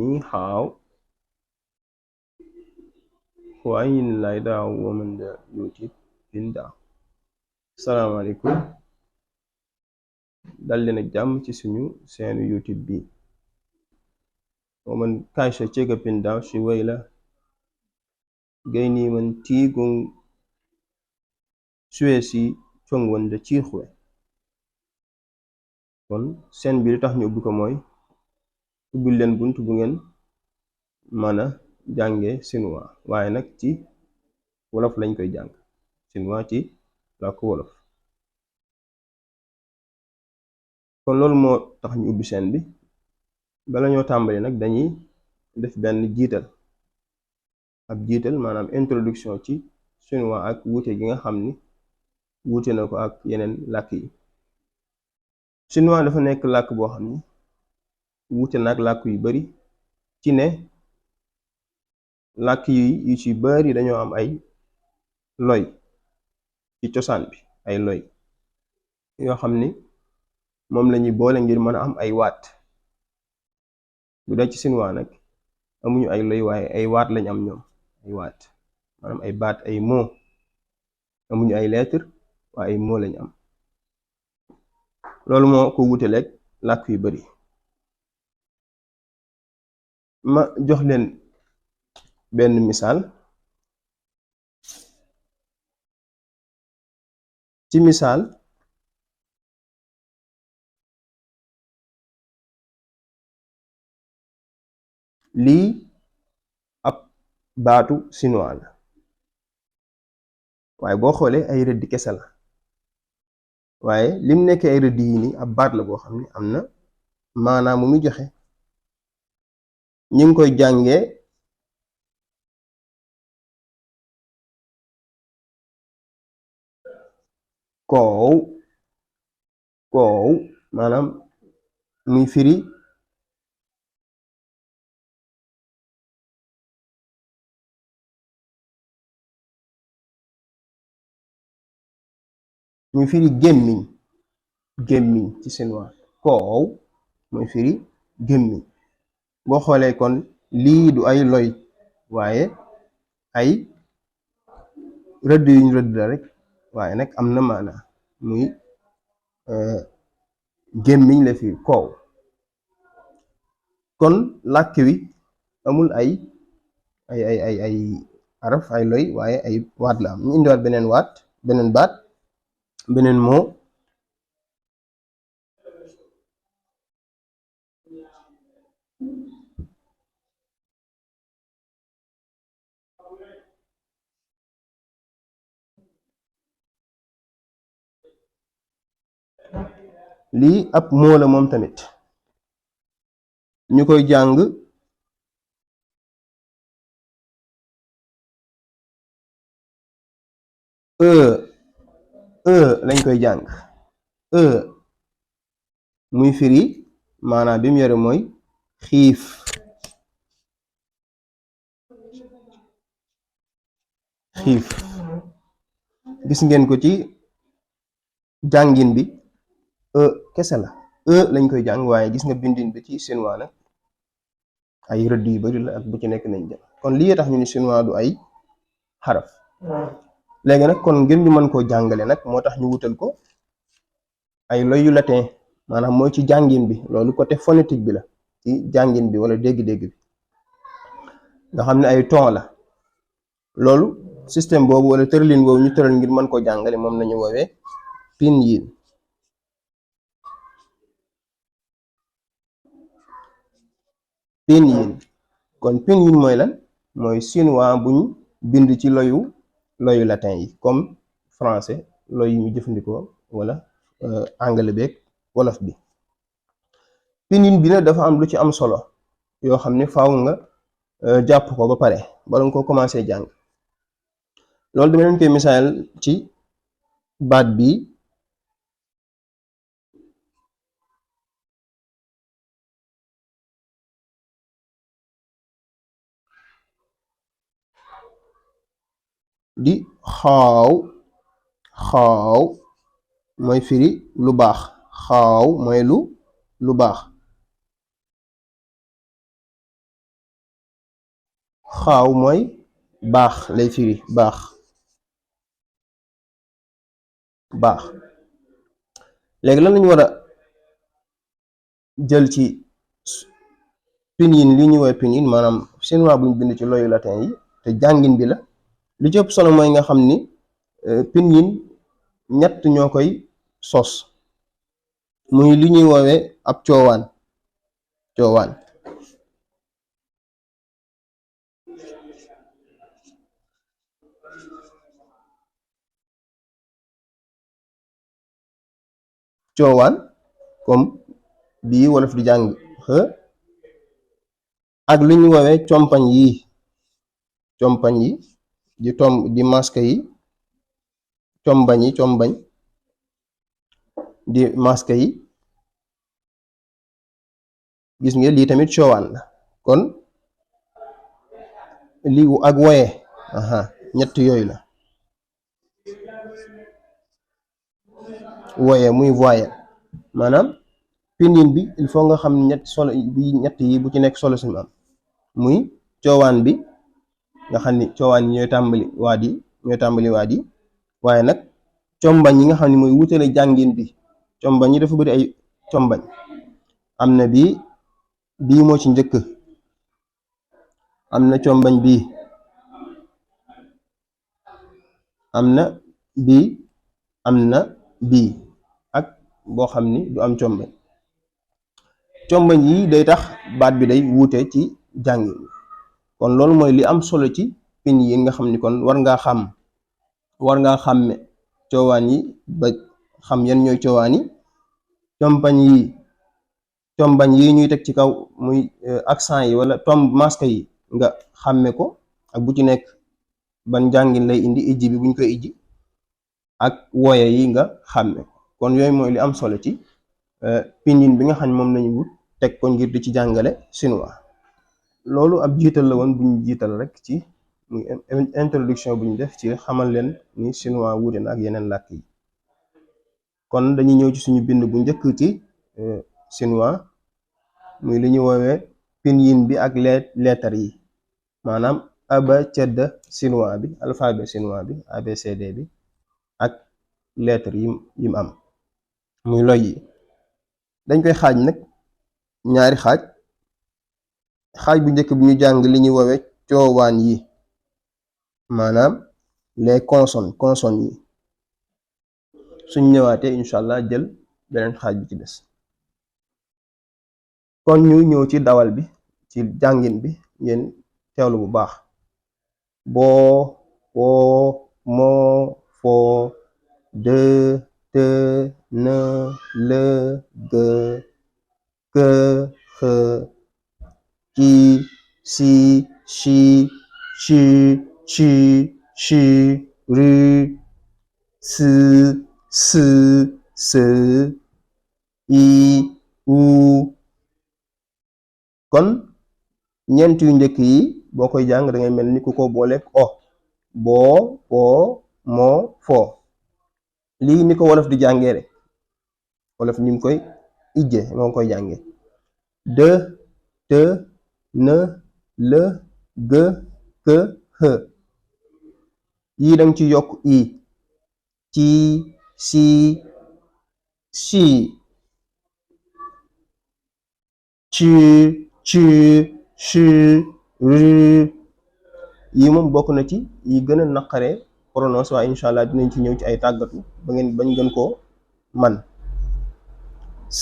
你好，欢迎来到我们的 YouTube 频道。salaamaaleykum dal leen ak jàmm ci suñu seenu YouTube bi. 我们开始这个频道是为了给你们提供学习中文的机会。kon seen bi li tax ñu ubbi ko mooy ubbil leen bunt bu ngeen mën a jànge chinois, waaye nag ci wolof lañ koy jàng. chinois ci làkku wolof. kon loolu moo tax ñu ubbi seen bi. bala ñoo tàmbali nag dañuy def benn jiital, ab jiital maanaam introduction ci chinois ak wuute gi nga xam ni wuute na ko ak yeneen làkk yi. chinois dafa nekk làkk boo xam ni wuute na ak làkk yu bari ci ne làkk yi yu ci bari dañoo am ay loy ci cosaan bi, ay loy yoo xam ni moom lañuy boole ngir mën a am ay waat. bu dee ci chinois nag amuñu ay loy waaye ay waat lañ am ñoom, ay waat maanaam ay baat, ay mots. amuñu ay lettres waaye ay mots lañ am. loolu moo ko wutaleeg làkk yu bari. ma jox leen benn misaal. ci misaal lii ab baatu chinois la, waaye boo xoolee ay rëdd kese la, waaye lim nekk ay rëdd yi nii ab baat la boo xam ne am na maanaam mu muy joxe. ñu ngi koy jàngee koow koow maanaam muy firi gémmiñ. gémmiñ ci chinois koow muy firi gémmiñ. boo xoolee kon lii du ay loy waaye ay rëdd yuñ rëdd la rek, waaye nag am na maana muy gémmiñ la fi koow. kon làkk wi amul ay araf, ay loy, waaye ay waat la am. ñu indiwaat beneen waat, beneen baat, beneen moo. lii ab moo la moom tamit ñu koy jàng lañ koy jàng muy firi maanaam bi mu yore mooy xiif. xiif gis ngeen ko ci jàngin bi kese la, lañ koy jàng, waaye gis nga bindin bi ci chinois nag ay rëdd yu bari la ak bu ci nekk nañ jël. kon lii tax ñu ni chinois du ay xaraf. léegi nag kon ngir ñu mën koo jàngale nag moo tax ñu wutal ko ay loy yu latin, maanaam mooy ci jàngin bi. loolu côté phonétique bi la, ci jàngin bi wala dégg-dégg bi nga xam ne ay ton la. loolu système boobu wala tëralin boobu ñu tëral ngir mën koo jàngale moom nañu woowee pinyin. pinyin kon pinyin mooy lan? mooy chinois buñ bind ci loyu latin yi, comme français loy yi ñu jëfandikoo wala anglais beeg wolof bi. pinyin bi nag dafa am lu ci am solo yoo xam ne faaw nga jàpp ko ba pare bala nga ko commencé jàng. loolu dama leen koy misaal ci baat bi di xaaw. xaaw mooy firi lu baax, xaaw mooy lu baax. xaaw mooy baax lay firi, baax baax. léegi lan lañu war a jël ci pinyin li ñuy woowee pinyin maanaam chinois buñ bind ci loyu latin yi te jàngin bi la. li ci ëpp solo mooy nga xam ni pinyin ñett ñoo koy sos, muy li ñuy woowee ab coowaan coowaan coowaan comme bii wolof di jàng xë, ak li ñu woowee compañ yi di masque yi, combañ di masque yi, gis nga lii tamit coowaan la. kon lii ak woye ñett yooyu la, woye muy voyelle, maanaam pinyin bi il faut nga xam ñett solo bi, ñett yi bu ci nekk solo suñu am, muy coowaan bi nga xam ni coowaan yi ñooy tàmbali waat yi, waaye nag combañ yi nga xam ne mooy wutale jàngin bi. combañ yi dafa bëri ay combañ, am na bii moo ci njëkk, am na combañ bii, am na bii, am na bii, ak boo xam ni du am combañ yi day tax baat bi day wuute ci jàngin. kon loolu mooy li am solo ci pin yi nga xam ni kon war ngaa xàmme coowaan yi ba xam yan ñooy coowaan yi. combañ yi ñuy teg ci kaw muy accent yi wala masque yi nga xàmme ko ak bu ci nekk ban njàngin lay indi, ijji bi buñ koy ijji, ak woye yi nga xàmme. kon yooyu mooy li am solo ci pinyin bi nga xam ne moom lañu wut teg ko ngir di ci jàngale chinois. loolu ab jiital la woon bu ñu jiital rek ci muy introduction bu ñu def ci xamal leen ni chinois wuute na ak yeneen làkk yi. kon dañuy ñëw ci suñu bind bu njëkk ci chinois, muy li ñu woowee pinyin bi ak lettre yi, maanaam abcd chinois bi, alphabet chinois bi, abcd bi ak lettre yi mu am muy loy yi. dañ koy xaaj nag ñaari xaaj bu njëkk bi ñu jàng li ñuy woowee coowaan yi, maanaam les consonnes yi. suñ ñëwaatee incha allah jël beneen xaaj bi ci des. kon ñu ñëw ci dawal bi, ci jàngin bi, ngeen teewlu bu baax. boo, woo, moo, foo, de, te, ne, le, ge, ke, xe, ki, si, shi, chi, shi, ru, si, se, i, u. kon ñeent yu njëkk yi boo koy jàng da ngay mel ni ku ko booleeg o, boo, woo, moo, foo. lii ni ko wolof di jàngee rek, wolof ni mu koy ijje moo koy jàngee: de, te, ne, le, ge, ke, xe. yii danga ci yokk i, ci, si, si, ci, shi, ru. yi moom bokk na ci yi gën a naqaree prononce, waaye incha allah dinañ ci ñëw ci ay tàggatu bañ gën koo man. s,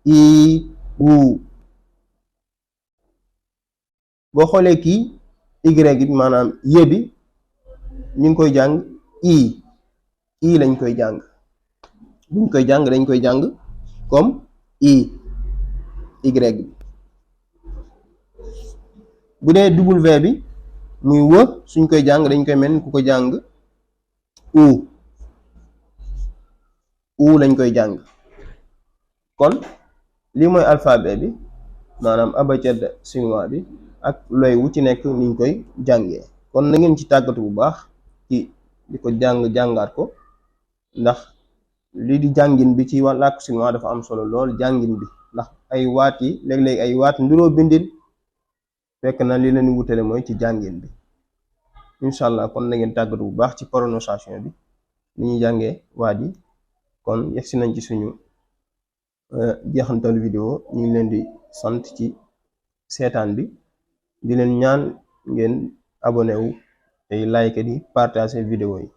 i, wu. boo xoolee kii y bi maanaam yé bi ñu ngi koy jàng i lañ koy jàng, buñ koy jàng dañ koy jàng comme y bi. bu dee w bi muy wë, suñ koy jàng dañ koy mel ni ku ko jàng u lañ koy jàng. kon lii mooy alphabet bi, maanaam abcd chinois bi ak loy wu ci nekk niñ koy jàngee. kon na ngeen ci tàggatu bu baax ci di ko jàngaat ko, ndax lii di jàngin bi ci làkku chinois dafa am solo lool. jàngin bi ndax ay waat yi léeg-léeg ay waat nduroo bindin fekk na li leen wutale mooy ci jàngin bi. incha allah kon na ngeen tàggatu bu baax ci prononciation bi ni ñuy jàngee waa ji. kon yegsi nañ ci suñu jeexantalu vidéo. ñu ngi leen di sant ci seetaan bi, di leen ñaan ngeen abonné wu tey like di partager vidéo yi.